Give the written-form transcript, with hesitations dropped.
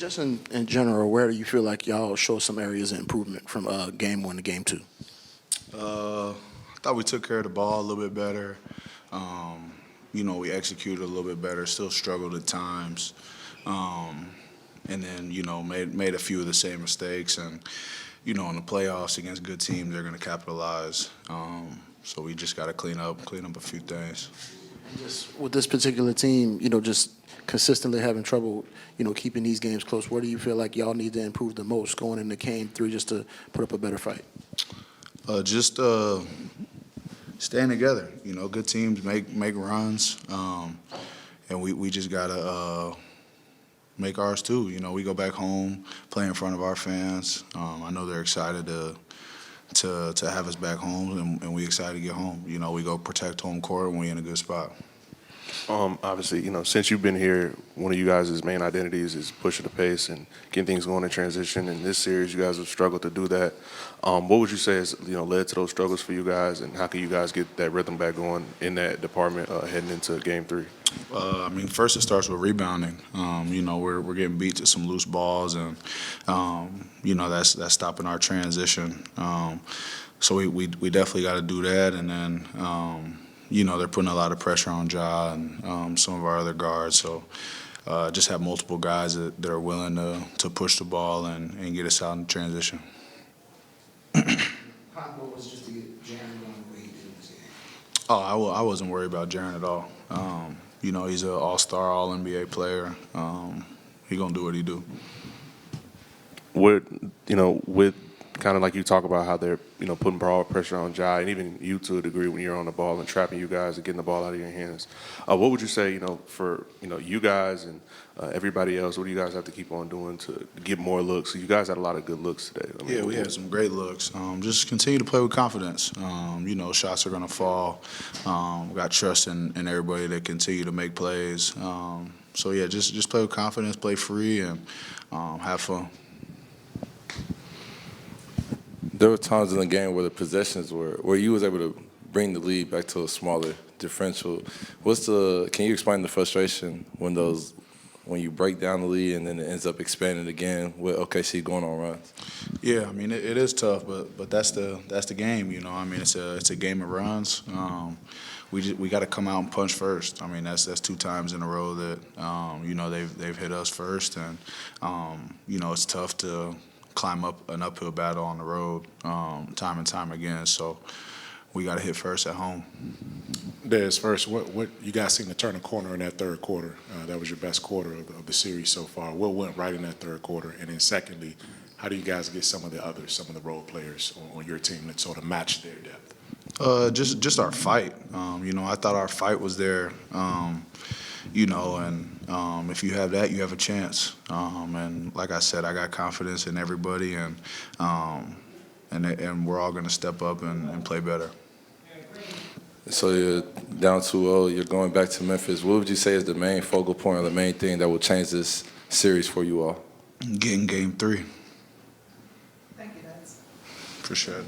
Just in general, where do you feel like y'all show some areas of improvement from game one to game two? I thought we took care of the ball a little bit better. We executed a little bit better. Still struggled at times, and then made a few of the same mistakes. And in the playoffs against good teams, they're going to capitalize. So we just got to clean up a few things. Just with this particular team, just consistently having trouble, keeping these games close. Where do you feel like y'all need to improve the most going into game three just to put up a better fight? Just staying together. Good teams make runs, and we just gotta make ours too. We go back home, play in front of our fans. I know they're excited to have us back home, and we excited to get home. We go protect home court, and we in a good spot. Obviously, since you've been here, one of you guys' main identities is pushing the pace and getting things going in transition. In this series, you guys have struggled to do that. What would you say has led to those struggles for you guys, and how can you guys get that rhythm back going in that department heading into game three? First it starts with rebounding. We're getting beat to some loose balls, and that's stopping our transition. So we definitely got to do that, and then. They're putting a lot of pressure on Ja and some of our other guards. So just have multiple guys that are willing to push the ball and get us out in transition. Hot goal was just to get Jaren going the way he did this game. Oh, I wasn't worried about Jaren at all. He's an all-star, all-NBA player. He's going to do what he do. With kind of like you talk about how they're, putting ball pressure on Ja, and even you to a degree when you're on the ball and trapping you guys and getting the ball out of your hands. What would you say, for, you guys and everybody else, what do you guys have to keep on doing to get more looks? You guys had a lot of good looks today. Yeah, we had some great looks. Just continue to play with confidence. Shots are going to fall. We got trust in everybody that continue to make plays. Just play with confidence, play free, and have fun. There were times in the game where the possessions where you was able to bring the lead back to a smaller differential. Can you explain the frustration when you break down the lead and then it ends up expanding again with OKC going on runs? Yeah, it is tough, but that's the game. It's a game of runs. We got to come out and punch first. That's 2 times in a row that they've hit us first, and it's tough to climb up an uphill battle on the road time and time again. So we got to hit first at home. Des, first, what you guys seem to turn a corner in that third quarter. That was your best quarter of the series so far. What went right in that third quarter? And then secondly, how do you guys get some of the role players on your team that sort of match their depth? Just our fight. I thought our fight was there. And if you have that, you have a chance. And like I said, I got confidence in everybody, and we're all going to step up and play better. So you're down 2-0. You're going back to Memphis. What would you say is the main focal point or the main thing that will change this series for you all? Getting game 3. Thank you, guys. For sure.